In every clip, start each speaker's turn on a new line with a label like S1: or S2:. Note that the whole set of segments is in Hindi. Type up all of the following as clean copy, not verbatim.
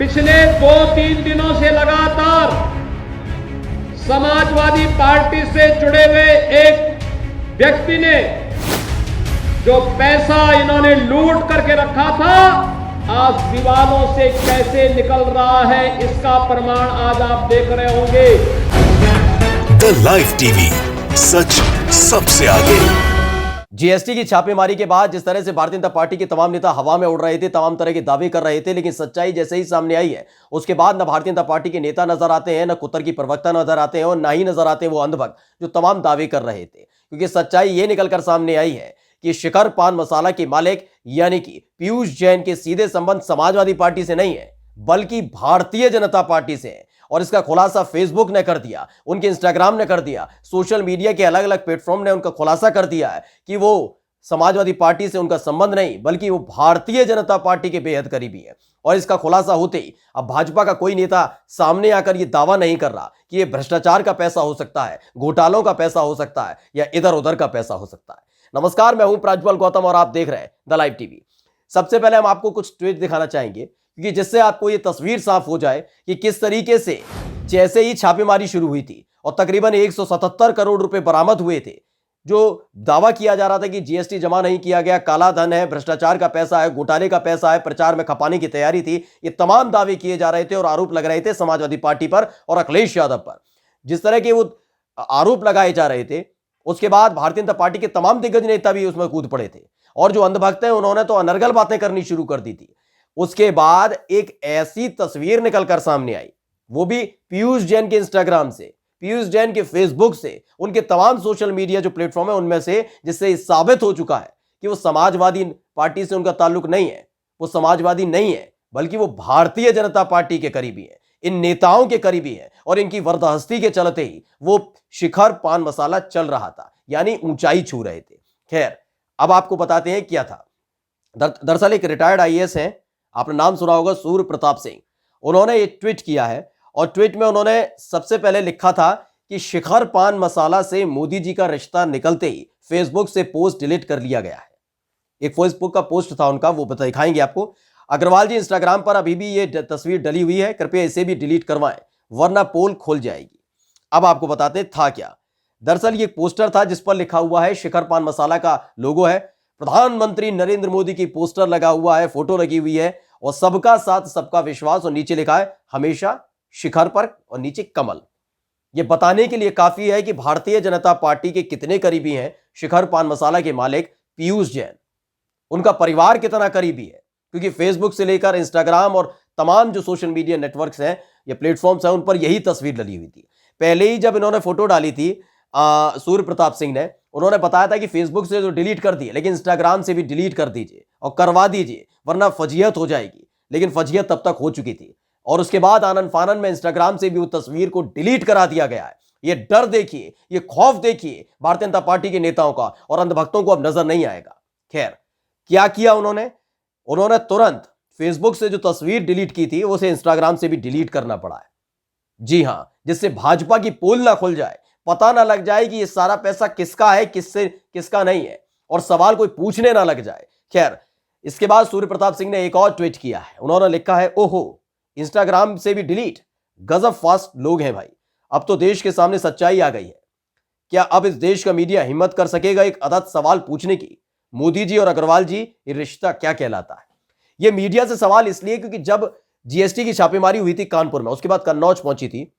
S1: पिछले 2-3 दिनों से लगातार समाजवादी पार्टी से जुड़े हुए एक व्यक्ति ने जो पैसा इन्होंने लूट करके रखा था, आज दीवारों से कैसे निकल रहा है, इसका प्रमाण आज आप देख रहे होंगे।
S2: द लाइव टीवी, सच सबसे आगे।
S3: जीएसटी की छापेमारी के बाद जिस तरह से भारतीय जनता पार्टी के तमाम नेता हवा में उड़ रहे थे, तमाम तरह के दावे कर रहे थे, लेकिन सच्चाई जैसे ही सामने आई है उसके बाद न भारतीय जनता पार्टी के नेता नजर आते हैं, न कुतर की प्रवक्ता नजर आते हैं और ना ही नजर आते हैं वो अंधभक्त जो तमाम दावे कर रहे थे। क्योंकि सच्चाई ये निकलकर सामने आई है कि शिखर पान मसाला के मालिक यानी कि पीयूष जैन के सीधे संबंध समाजवादी पार्टी से नहीं है बल्कि भारतीय जनता पार्टी से है। और इसका खुलासा फेसबुक ने कर दिया, उनके इंस्टाग्राम ने कर दिया, सोशल मीडिया के अलग अलग प्लेटफॉर्म ने उनका खुलासा कर दिया है कि वो समाजवादी पार्टी से उनका संबंध नहीं बल्कि वो भारतीय जनता पार्टी के बेहद करीबी है। और इसका खुलासा होते ही अब भाजपा का कोई नेता सामने आकर ये दावा नहीं कर रहा कि ये भ्रष्टाचार का पैसा हो सकता है, घोटालों का पैसा हो सकता है या इधर उधर का पैसा हो सकता है। नमस्कार, मैं हूं प्राज्वल गौतम और आप देख रहे हैं द लाइव टीवी। सबसे पहले हम आपको कुछ ट्वीट दिखाना चाहेंगे क्योंकि जिससे आपको ये तस्वीर साफ हो जाए कि किस तरीके से जैसे ही छापेमारी शुरू हुई थी और तकरीबन 177 करोड़ रुपए बरामद हुए थे, जो दावा किया जा रहा था कि जीएसटी जमा नहीं किया गया, काला धन है, भ्रष्टाचार का पैसा है, घोटाले का पैसा है, प्रचार में खपाने की तैयारी थी, ये तमाम दावे किए जा रहे थे और आरोप लग रहे थे समाजवादी पार्टी पर और अखिलेश यादव पर। जिस तरह के वो आरोप लगाए जा रहे थे उसके बाद भारतीय जनता पार्टी के तमाम दिग्गज नेता भी उसमें कूद पड़े थे और जो अंधभक्त हैं उन्होंने तो अनर्गल बातें करनी शुरू कर दी थी। उसके बाद एक ऐसी तस्वीर निकलकर सामने आई, वो भी पीयूष जैन के इंस्टाग्राम से, पीयूष जैन के फेसबुक से, उनके तमाम सोशल मीडिया जो प्लेटफॉर्म है उनमें से, जिससे साबित हो चुका है कि वो समाजवादी पार्टी से उनका ताल्लुक नहीं है, वो समाजवादी नहीं है बल्कि वो भारतीय जनता पार्टी के करीबी है, इन नेताओं के करीबी है और इनकी वरदहस्ती के चलते ही वो शिखर पान मसाला चल रहा था, यानी ऊंचाई छू रहे थे। खैर, अब आपको बताते हैं क्या था। दरअसल एक रिटायर्ड आईएएस हैं, आपने नाम सुना होगा, सूर्य प्रताप सिंह। उन्होंने ये ट्वीट किया है और ट्वीट में उन्होंने सबसे पहले लिखा था कि शिखर पान मसाला से मोदी जी का रिश्ता निकलते ही फेसबुक से पोस्ट डिलीट कर लिया गया है। एक फेसबुक का पोस्ट था उनका, वो दिखाएंगे आपको। अग्रवाल जी, इंस्टाग्राम पर अभी भी ये तस्वीर डली हुई है, कृपया इसे भी डिलीट करवाएं वरना पोल खोल जाएगी। अब आपको बताते हैं था क्या। दरअसल ये पोस्टर था जिस पर लिखा हुआ है, शिखर पान मसाला का लोगो है, प्रधानमंत्री नरेंद्र मोदी की पोस्टर लगा हुआ है, फोटो लगी हुई है और सबका साथ सबका विश्वास और नीचे लिखा है हमेशा शिखर पर और नीचे कमल। यह बताने के लिए काफी है कि भारतीय जनता पार्टी के कितने करीबी हैं शिखर पान मसाला के मालिक पीयूष जैन, उनका परिवार कितना करीबी है। क्योंकि फेसबुक से लेकर इंस्टाग्राम और तमाम जो सोशल मीडिया नेटवर्क्स हैं या प्लेटफॉर्म्स हैं उन पर यही तस्वीर डली हुई थी। पहले ही जब इन्होंने फोटो डाली थी सूर्य प्रताप सिंह ने, उन्होंने बताया था कि फेसबुक से जो डिलीट कर दिए लेकिन इंस्टाग्राम से भी डिलीट कर दीजिए और करवा दीजिए वरना फजीहत हो जाएगी। लेकिन फजीहत तब तक हो चुकी थी और उसके बाद आनंद फानन में इंस्टाग्राम से भी वो तस्वीर को डिलीट करा दिया गया है। ये डर देखिए, ये खौफ देखिए भारतीय जनता पार्टी के नेताओं का, और अंधभक्तों को अब नजर नहीं आएगा। खैर, क्या किया उन्होंने तुरंत फेसबुक से जो तस्वीर डिलीट की थी उसे इंस्टाग्राम से भी डिलीट करना पड़ा है। जी हां, जिससे भाजपा की पोल ना खुल जाए, पता ना लग जाए कि ये सारा पैसा किसका है, किसका नहीं है और सवाल कोई पूछने ना लग जाए। खैर, इसके बाद सूर्य प्रताप सिंह ने एक और ट्वीट किया है। उन्होंने लिखा है, ओहो, इंस्टाग्राम से भी डिलीट, गजब फास्ट लोग हैं भाई। अब तो देश के सामने सच्चाई आ गई है। क्या अब इस देश का मीडिया हिम्मत कर सकेगा एक अदद सवाल पूछने की? मोदी जी और अग्रवाल जी, ये रिश्ता क्या कहलाता है? ये मीडिया से सवाल इसलिए क्योंकि जब जीएसटी की छापेमारी हुई थी कानपुर में, उसके बाद कन्नौज पहुंची थी,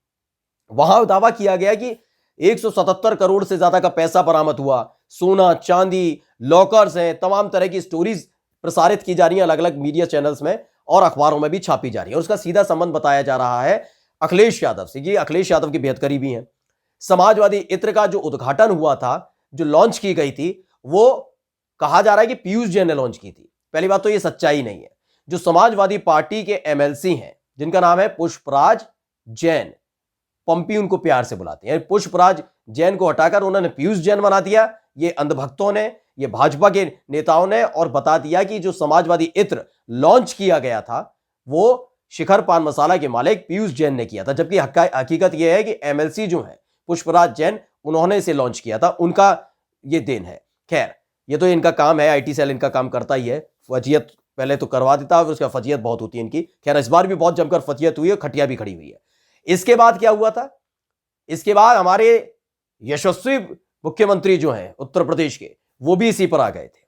S3: वहां दावा किया गया कि 177 करोड़ से ज्यादा का पैसा बरामद हुआ, सोना चांदी, लॉकर्स हैं, तमाम तरह की स्टोरीज प्रसारित की जा रही हैं अलग अलग मीडिया चैनल्स में और अखबारों में भी छापी जा रही है। और उसका सीधा संबंध बताया जा रहा है अखिलेश यादव से। ये अखिलेश यादव की बेहद करीबी हैं। समाजवादी इत्र का जो उद्घाटन हुआ था, जो लॉन्च की गई थी, वो कहा जा रहा है कि पीयूष जैन ने लॉन्च की थी। पहली बात तो ये सच्चाई नहीं है। जो समाजवादी पार्टी के एमएलसी हैं जिनका नाम है पुष्पराज जैन, पंपी उनको प्यार से बुलाते हैं, पुष्पराज जैन को हटाकर उन्होंने पीयूष जैन बना दिया। ये अंधभक्तों ने, ये भाजपा के नेताओं ने, और बता दिया कि जो समाजवादी इत्र लॉन्च किया गया था वो शिखर पान मसाला के मालिक पीयूष जैन ने किया था। जबकि हकीकत यह है कि एमएलसी जो है पुष्पराज जैन, उन्होंने इसे लॉन्च किया था, उनका ये देन है। खैर, ये तो इनका काम है, आईटी सेल इनका काम करता ही है फजीयत पहले तो करवा देता है, उसका फजीयत बहुत होती है इनकी। खैर इस बार भी बहुत जमकर फजीयत हुई है, खटिया भी खड़ी हुई है। इसके बाद क्या हुआ था? इसके बाद हमारे यशस्वी मुख्यमंत्री जो हैं उत्तर प्रदेश के, वो भी इसी पर आ गए थे।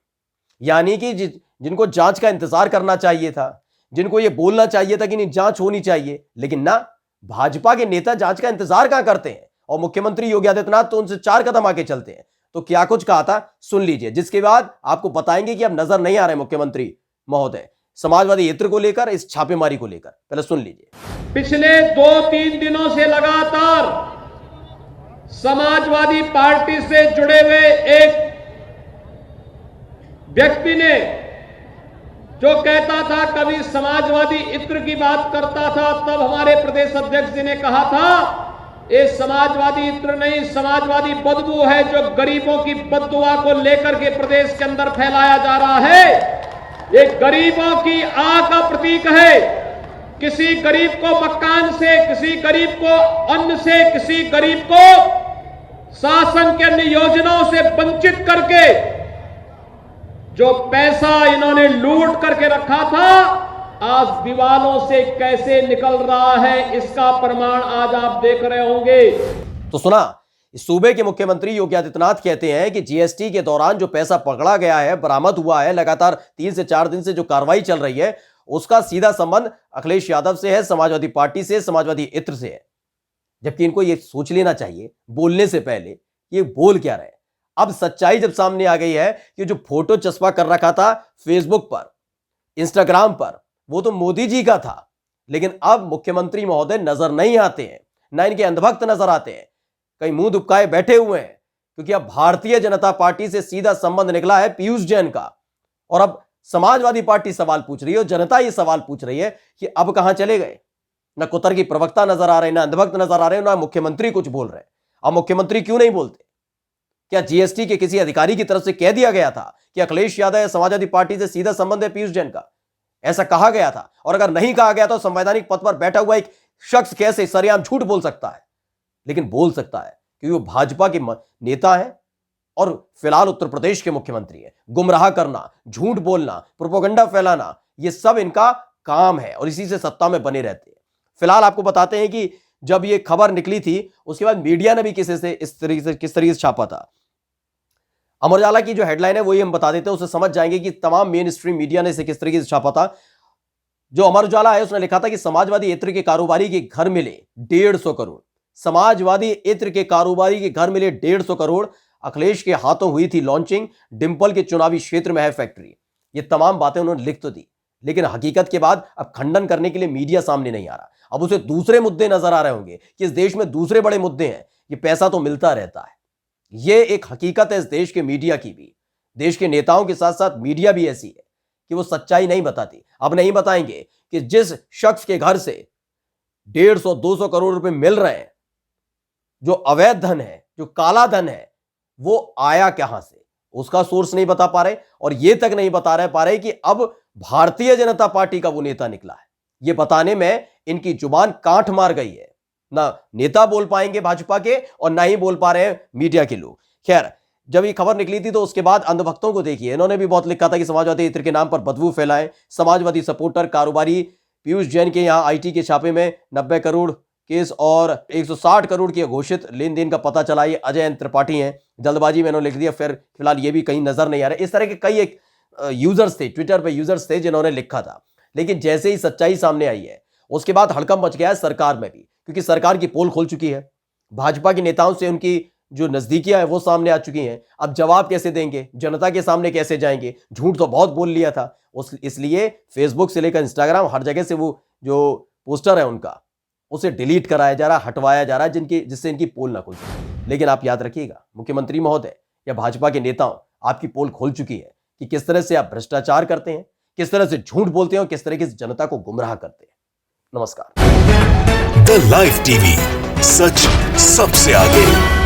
S3: यानी कि जिनको जांच का इंतजार करना चाहिए था, जिनको ये बोलना चाहिए था कि नहीं जांच होनी चाहिए, लेकिन ना, भाजपा के नेता जांच का इंतजार कहां करते हैं और मुख्यमंत्री योगी आदित्यनाथ तो उनसे 4 कदम आगे चलते हैं। तो क्या कुछ कहा था सुन लीजिए, जिसके बाद आपको बताएंगे कि अब नजर नहीं आ रहे मुख्यमंत्री महोदय समाजवादी इत्र को लेकर, इस छापेमारी को लेकर। पहले सुन लीजिए।
S1: पिछले 2-3 दिनों से लगातार समाजवादी पार्टी से जुड़े हुए एक व्यक्ति ने जो कहता था, कभी समाजवादी इत्र की बात करता था, तब हमारे प्रदेश अध्यक्ष जी ने कहा था ये समाजवादी इत्र नहीं, समाजवादी बदबू है जो गरीबों की बददुआ को लेकर के प्रदेश के अंदर फैलाया जा रहा है। ये गरीबों की आह का प्रतीक है। किसी गरीब को मकान से, किसी गरीब को अन्न से, किसी गरीब को शासन के अन्य योजनाओं से वंचित करके जो पैसा इन्होंने लूट करके रखा था, आज दीवालों से कैसे निकल रहा है, इसका प्रमाण आज आप देख रहे होंगे।
S3: तो सुना, इस सूबे के मुख्यमंत्री योगी आदित्यनाथ कहते हैं कि जीएसटी के दौरान जो पैसा पकड़ा गया है, बरामद हुआ है, लगातार 3 से 4 दिन से जो कार्रवाई चल रही है, उसका सीधा संबंध अखिलेश यादव से है, समाजवादी पार्टी से, समाजवादी इत्र से है। जबकि इनको यह सोच लेना चाहिए बोलने से पहले ये बोल क्या रहे। अब सच्चाई जब सामने आ गई है कि जो फोटो चस्पा कर रखा था फेसबुक पर, इंस्टाग्राम पर, वो तो मोदी जी का था, लेकिन अब मुख्यमंत्री महोदय नजर नहीं आते हैं, ना इनके अंधभक्त नजर आते हैं, कहीं मुंह दुबकाए बैठे हुए हैं। क्योंकि अब भारतीय जनता पार्टी से सीधा संबंध निकला है पीयूष जैन का, और अब समाजवादी पार्टी सवाल पूछ रही है और जनता ये सवाल पूछ रही है कि अब कहां चले गए। ना कुतर की प्रवक्ता नजर आ रहे, ना अंधभक्त नजर आ रहे, ना मुख्यमंत्री कुछ बोल रहे। अब मुख्यमंत्री क्यों नहीं बोलते? क्या जीएसटी के किसी अधिकारी की तरफ से कह दिया गया था कि अखिलेश यादव या समाजवादी पार्टी से सीधा संबंध है पीयूष जैन का? ऐसा कहा गया था? और अगर नहीं कहा गया तो संवैधानिक पद पर बैठा हुआ एक शख्स कैसे सरेआम झूठ बोल सकता है? लेकिन बोल सकता है क्योंकि वो भाजपा के नेता है और फिलहाल उत्तर प्रदेश के मुख्यमंत्री है। गुमराह करना, झूठ बोलना, प्रोपेगेंडा फैलाना, ये सब इनका काम है और इसी से सत्ता में बने रहते हैं। फिलहाल आपको बताते हैं कि जब ये खबर निकली थी उसके बाद मीडिया ने भी किस तरीके से छापा था। अमर उजाला की जो हेडलाइन है वही हम बता देते हैं, उससे समझ जाएंगे कि तमाम मेन स्ट्रीम मीडिया ने इसे किस तरीके से छापा था। जो अमर उजाला है उसने लिखा था कि समाजवादी इत्र के कारोबारी के घर मिले 150 करोड़। समाजवादी इत्र के कारोबारी के घर मिले 150 करोड़। अखिलेश के हाथों हुई थी लॉन्चिंग, डिंपल के चुनावी क्षेत्र में है फैक्ट्री। ये तमाम बातें उन्होंने लिख तो दी, लेकिन हकीकत के बाद अब खंडन करने के लिए मीडिया सामने नहीं आ रहा। अब उसे दूसरे मुद्दे नजर आ रहे होंगे कि इस देश में दूसरे बड़े मुद्दे हैं, ये पैसा तो मिलता रहता है। ये एक हकीकत है इस देश के मीडिया की भी। देश के नेताओं के साथ साथ मीडिया भी ऐसी है कि वो सच्चाई नहीं बताती। अब नहीं बताएंगे कि जिस शख्स के घर से 150-200 करोड़ रुपए मिल रहे हैं, जो अवैध धन है, जो काला धन है, वो आया कहां से, उसका सोर्स नहीं बता पा रहे। और ये तक नहीं बता पा रहे कि अब भारतीय जनता पार्टी का वो नेता निकला है। ये बताने में इनकी जुबान कांठ मार गई है। ना नेता बोल पाएंगे भाजपा के और ना ही बोल पा रहे हैं मीडिया के लोग। खैर, जब ये खबर निकली थी तो उसके बाद अंधभक्तों को देखिए, इन्होंने भी बहुत लिखा था कि समाजवादी इत्र के नाम पर बदबू फैलाएं। समाजवादी सपोर्टर कारोबारी पीयूष जैन के यहां आईटी के छापे में 90 करोड़ केस और 160 करोड़ की घोषित लेन देन का पता चला। ये अजय त्रिपाठी हैं, जल्दबाजी में इन्होंने लिख दिया। फिलहाल ये भी कहीं नजर नहीं आ रहा। इस तरह के कई एक यूजर्स थे, ट्विटर पे यूजर्स थे जिन्होंने लिखा था, लेकिन जैसे ही सच्चाई सामने आई है उसके बाद हड़कंप मच गया है सरकार में भी, क्योंकि सरकार की पोल खुल चुकी है। भाजपा के नेताओं से उनकी जो नजदीकियां है वो सामने आ चुकी हैं। अब जवाब कैसे देंगे, जनता के सामने कैसे जाएंगे? झूठ तो बहुत बोल लिया था, इसलिए फेसबुक से लेकर इंस्टाग्राम हर जगह से वो जो पोस्टर है उनका उसे डिलीट कराया जा रहा है, हटवाया जा रहा है, जिससे इनकी पोल ना खुल सके। लेकिन आप याद रखिएगा, मुख्यमंत्री महोदय या भाजपा के नेताओं, आपकी पोल खुल चुकी है कि किस तरह से आप भ्रष्टाचार करते हैं, किस तरह से झूठ बोलते हैं और किस तरह से जनता को गुमराह करते हैं। नमस्कार।
S2: द लाइव टीवी, सच सबसे आगे।